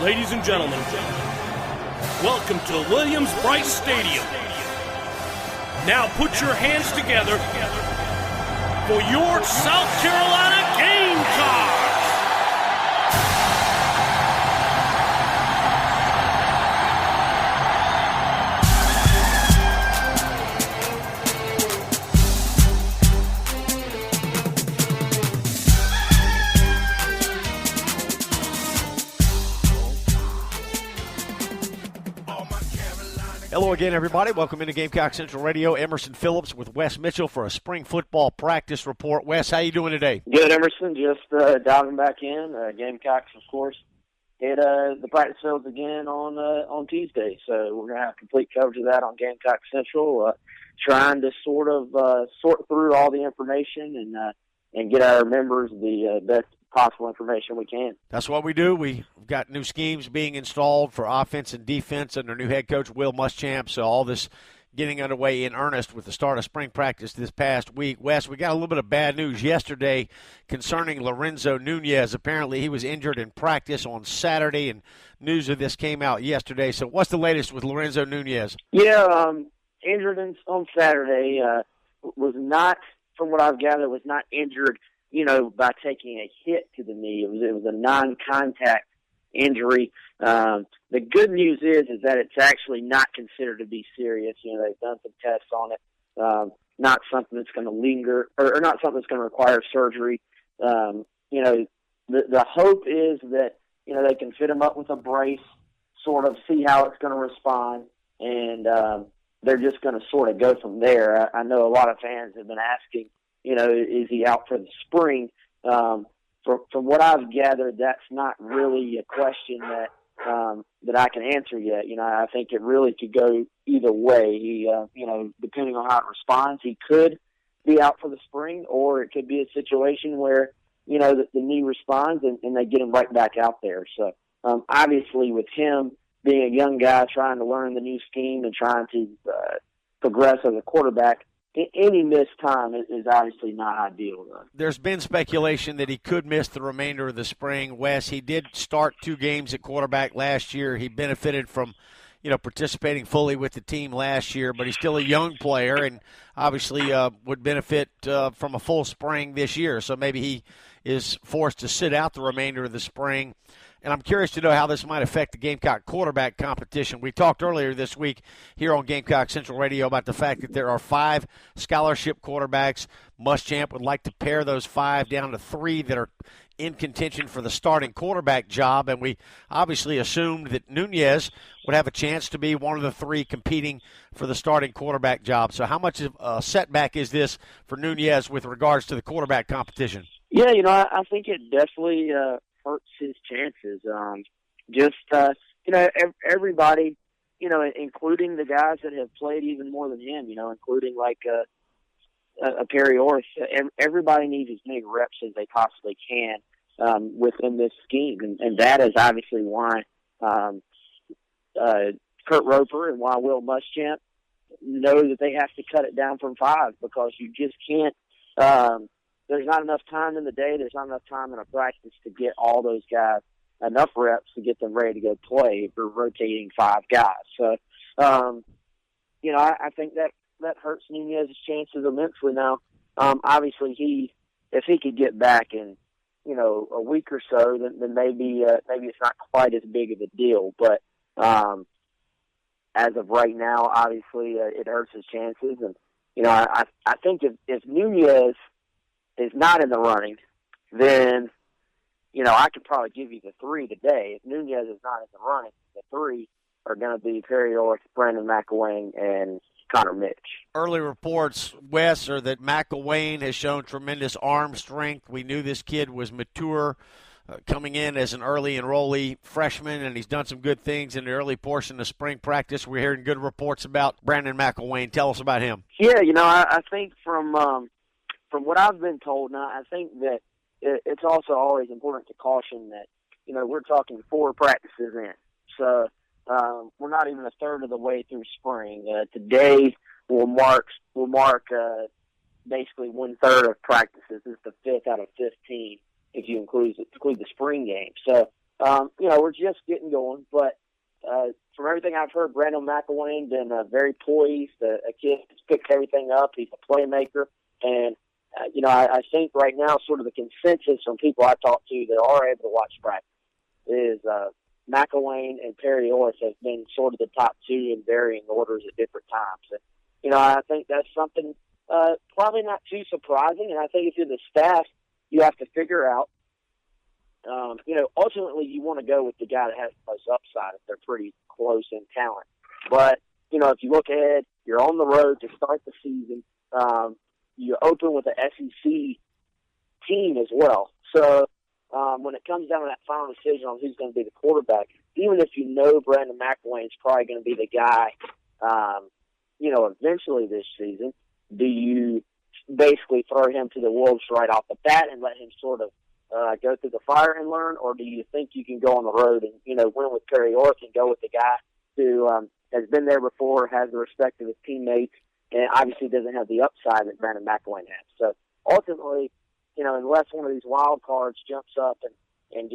Ladies and gentlemen, welcome to Williams-Brice Stadium. Now put your hands together for your South Carolina Gamecocks. Hello again, everybody. Welcome into Gamecock Central Radio. Emerson Phillips with Wes Mitchell for a spring football practice report. Wes, how you doing today? Good, Emerson. Just diving back in. Gamecocks, of course, hit the practice fields again on Tuesday. So we're going to have complete coverage of that on Gamecock Central, trying to sort through all the information and get our members the best possible information we can. That's what we do. We've got new schemes being installed for offense and defense under new head coach Will Muschamp. So all this getting underway in earnest with the start of spring practice this past week. Wes, we got a little bit of bad news yesterday concerning Lorenzo Nunez. Apparently he was injured in practice on Saturday, and news of this came out yesterday. So what's the latest with Lorenzo Nunez? Yeah, injured on Saturday. Was not, from what I've gathered, was not injured by taking a hit to the knee. It was a non-contact injury. The good news is that it's actually not considered to be serious. They've done some tests on it. Not something that's going to linger, or not something that's going to require surgery. The hope is that, they can fit him up with a brace, sort of see how it's going to respond, and they're just going to sort of go from there. I know a lot of fans have been asking, is he out for the spring? From what I've gathered, that's not really a question that I can answer yet. I think it really could go either way. He, depending on how it responds, he could be out for the spring, or it could be a situation where, the knee responds and they get him right back out there. So, obviously with him being a young guy trying to learn the new scheme and trying to progress as a quarterback, any missed time is obviously not ideal, though. There's been speculation that he could miss the remainder of the spring. Wes, he did start 2 games at quarterback last year. He benefited from, participating fully with the team last year, but he's still a young player and obviously would benefit from a full spring this year. So maybe he is forced to sit out the remainder of the spring. And I'm curious to know how this might affect the Gamecock quarterback competition. We talked earlier this week here on Gamecock Central Radio about the fact that there are 5 scholarship quarterbacks. Muschamp would like to pare those 5 down to 3 that are in contention for the starting quarterback job. And we obviously assumed that Nunez would have a chance to be one of the 3 competing for the starting quarterback job. So how much of a setback is this for Nunez with regards to the quarterback competition? Yeah, I think it definitely hurts his chances. Everybody, including the guys that have played even more than him, including like a Perry Orth, everybody needs as many reps as they possibly can within this scheme. And that is obviously why Kurt Roper and why Will Muschamp know that they have to cut it down from 5, because you just can't there's not enough time in the day, there's not enough time in a practice to get all those guys enough reps to get them ready to go play if you're rotating 5 guys. So, I think that hurts Nunez's chances immensely now. Obviously, if he could get back in, a week or so, then maybe it's not quite as big of a deal. But as of right now, obviously, it hurts his chances. And, I think if Nunez is not in the running, then, I could probably give you the 3 today. If Nunez is not in the running, the 3 are going to be Perry Orth, Brandon McElwain, and Connor Mitch. Early reports, Wes, are that McElwain has shown tremendous arm strength. We knew this kid was mature coming in as an early enrollee freshman, and he's done some good things in the early portion of spring practice. We're hearing good reports about Brandon McElwain. Tell us about him. Yeah, I think from what I've been told now, I think that it's also always important to caution that, we're talking 4 practices in. So we're not even a third of the way through spring. Today will mark basically 1/3 of practices. It's the 5th out of 15 if you include the spring game. So we're just getting going. But from everything I've heard, Brandon McElwain been very poised. A kid who's picked everything up. He's a playmaker. And, I think right now sort of the consensus from people I talk to that are able to watch practice is McElwain and Perry Orth have been sort of the top two in varying orders at different times. And, I think that's something probably not too surprising. And I think if you're the staff, you have to figure out, ultimately you want to go with the guy that has the most upside if they're pretty close in talent. But, if you look ahead, you're on the road to start the season. You open with an SEC team as well. So when it comes down to that final decision on who's going to be the quarterback, even if you know Brandon McElwain's probably going to be the guy, eventually this season, do you basically throw him to the wolves right off the bat and let him sort of go through the fire and learn, or do you think you can go on the road and, win with Perry Orth and go with the guy who has been there before, has the respect of his teammates, and obviously doesn't have the upside that Brandon McElwain has? So ultimately, unless one of these wild cards jumps up and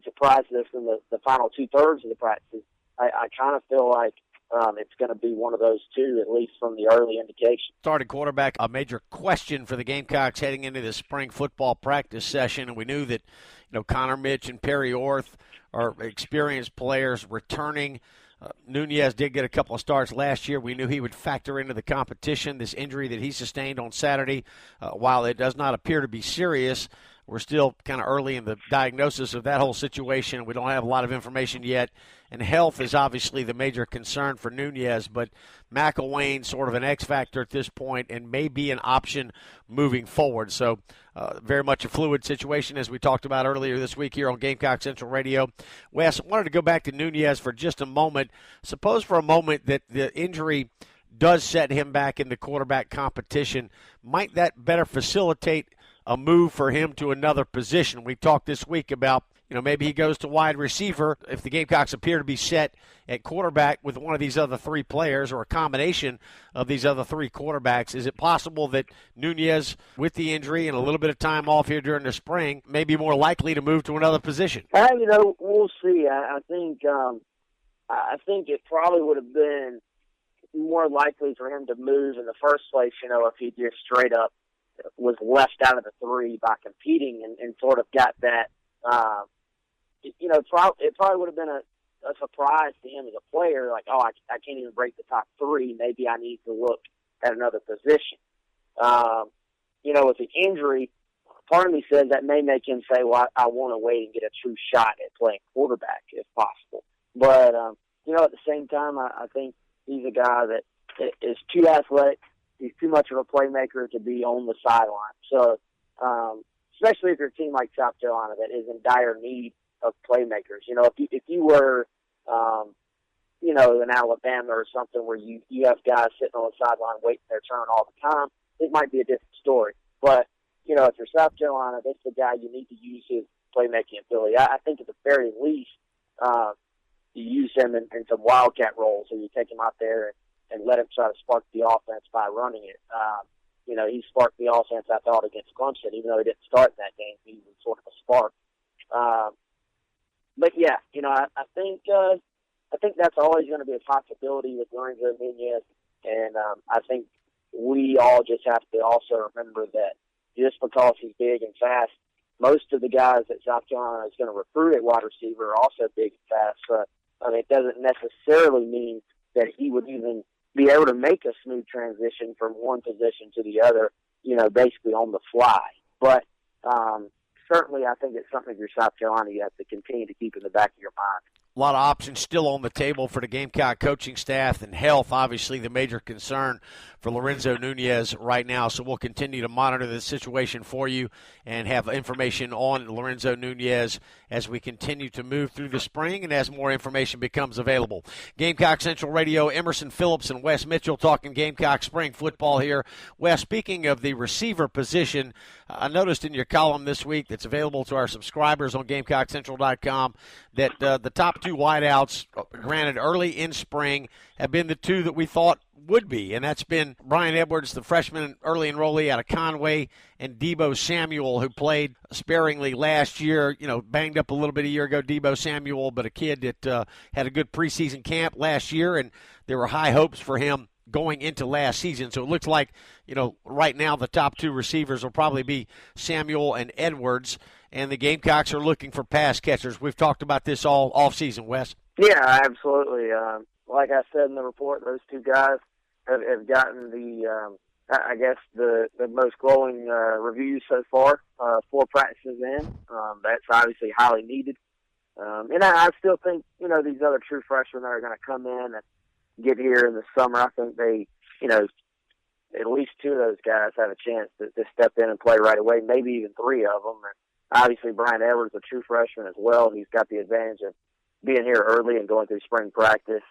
surprises us in the final 2/3 of the practices, I kind of feel like it's going to be one of those two, at least from the early indication. Starting quarterback, a major question for the Gamecocks heading into the spring football practice session, and we knew that Connor Mitch and Perry Orth are experienced players returning. Nunez did get a couple of starts last year. We knew he would factor into the competition. This injury that he sustained on Saturday, while it does not appear to be serious, we're still kind of early in the diagnosis of that whole situation. We don't have a lot of information yet. And health is obviously the major concern for Nunez, but McElwain sort of an X factor at this point and may be an option moving forward. So very much a fluid situation, as we talked about earlier this week here on Gamecock Central Radio. Wes, I wanted to go back to Nunez for just a moment. Suppose for a moment that the injury does set him back in the quarterback competition. Might that better facilitate a move for him to another position? We talked this week about, maybe he goes to wide receiver if the Gamecocks appear to be set at quarterback with one of these other three players or a combination of these other three quarterbacks. Is it possible that Nunez, with the injury and a little bit of time off here during the spring, may be more likely to move to another position? We'll see. I think it probably would have been more likely for him to move in the first place, if he just straight up was left out of the three by competing and sort of got that, it probably would have been a surprise to him as a player, like, I can't even break the top three. Maybe I need to look at another position. With the injury, part of me says that may make him say, well, I want to wait and get a true shot at playing quarterback if possible. But, at the same time, I think he's a guy that is too athletic. He's too much of a playmaker to be on the sideline. So, especially if you're a team like South Carolina that is in dire need of playmakers. If you were, in Alabama or something where you have guys sitting on the sideline waiting their turn all the time, it might be a different story. But, if you're South Carolina, that's the guy you need to use his playmaking ability. I think at the very least, you use him in some wildcat roles, or you take him out there and let him try to spark the offense by running it. He sparked the offense, I thought, against Clemson, even though he didn't start in that game. He was sort of a spark. But yeah, I think that's always going to be a possibility with Lorenzo Nunez, and I think we all just have to also remember that just because he's big and fast, most of the guys that South Carolina is going to recruit at wide receiver are also big and fast. So, it doesn't necessarily mean that he would even be able to make a smooth transition from one position to the other, basically on the fly. But certainly I think it's something if you're South Carolina you have to continue to keep in the back of your mind. A lot of options still on the table for the Gamecock coaching staff, and health, obviously, the major concern for Lorenzo Nunez right now. So we'll continue to monitor the situation for you and have information on Lorenzo Nunez as we continue to move through the spring and as more information becomes available. Gamecock Central Radio, Emerson Phillips and Wes Mitchell talking Gamecock spring football here. Wes, speaking of the receiver position, I noticed in your column this week that's available to our subscribers on GamecockCentral.com that the top two wideouts, granted early in spring, have been the two that we thought would be, and that's been Brian Edwards, the freshman early enrollee out of Conway, and Debo Samuel, who played sparingly last year, banged up a little bit a year ago, Debo Samuel, but a kid that had a good preseason camp last year, and there were high hopes for him going into last season. So it looks like, right now the top two receivers will probably be Samuel and Edwards, and the Gamecocks are looking for pass catchers. We've talked about this all offseason, Wes. Yeah, absolutely. Like I said in the report, those two guys have gotten the most glowing reviews so far, 4 practices in. That's obviously highly needed. And I still think, these other true freshmen that are going to come in and get here in the summer, I think they, at least 2 of those guys have a chance to step in and play right away, maybe even 3 of them. And obviously, Brian Edwards, a true freshman as well. He's got the advantage of being here early and going through spring practice.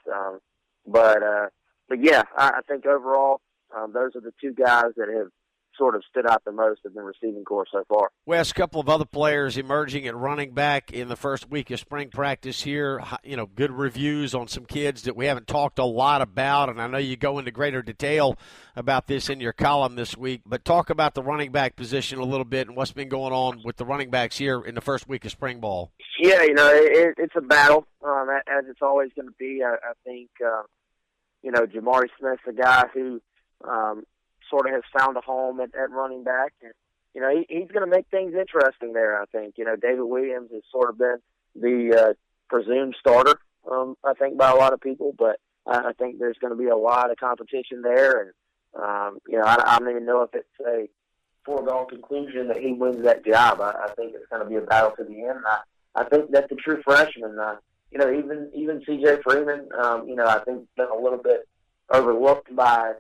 But yeah, I think overall, those are the 2 guys that have sort of stood out the most in the receiving corps so far. Wes, a couple of other players emerging at running back in the first week of spring practice here. Good reviews on some kids that we haven't talked a lot about, and I know you go into greater detail about this in your column this week, but talk about the running back position a little bit and what's been going on with the running backs here in the first week of spring ball. Yeah, it's a battle, as it's always going to be. I think, Jamari Smith's a guy who sort of has found a home at running back. And, he's going to make things interesting there, I think. David Williams has sort of been the presumed starter, I think, by a lot of people. But I think there's going to be a lot of competition there. And, I don't even know if it's a foregone conclusion that he wins that job. I think it's going to be a battle to the end. I think that the true freshmen, even C.J. Freeman, I think been a little bit overlooked by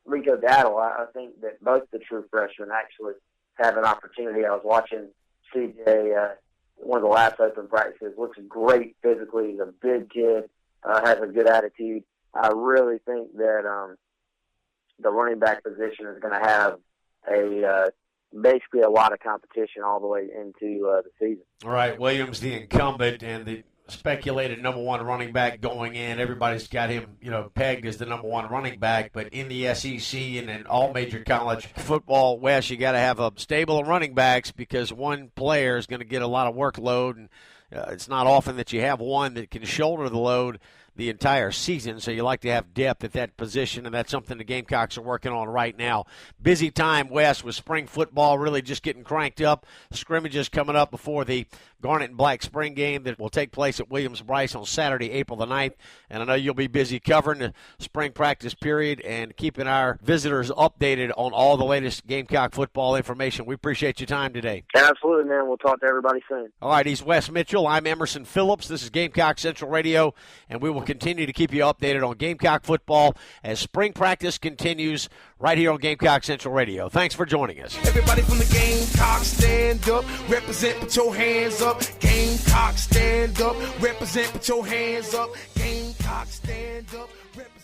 Rico Daddle. I think that both the true freshmen actually have an opportunity. I was watching CJ, one of the last open practices, looks great physically. He's a big kid, has a good attitude. I really think that the running back position is going to have basically a lot of competition all the way into the season. All right, Williams, the incumbent and the speculated number 1 running back going in. Everybody's got him, pegged as the number 1 running back. But in the SEC and in all major college football, Wes, you got to have a stable of running backs because one player is going to get a lot of workload, and it's not often that you have one that can shoulder the load the entire season, so you like to have depth at that position, and that's something the Gamecocks are working on right now. Busy time, Wes, with spring football really just getting cranked up. Scrimmages coming up before the Garnet and Black spring game that will take place at Williams-Brice on Saturday, April the 9th, and I know you'll be busy covering the spring practice period and keeping our visitors updated on all the latest Gamecock football information. We appreciate your time today. Absolutely, man. We'll talk to everybody soon. All right, he's Wes Mitchell. I'm Emerson Phillips. This is Gamecock Central Radio, and we will continue to keep you updated on Gamecock football as spring practice continues right here on Gamecock Central Radio. Thanks for joining us. Everybody from the Gamecock stand up, represent, put your hands up. Gamecock stand up, represent, put your hands up. Gamecock stand up, represent.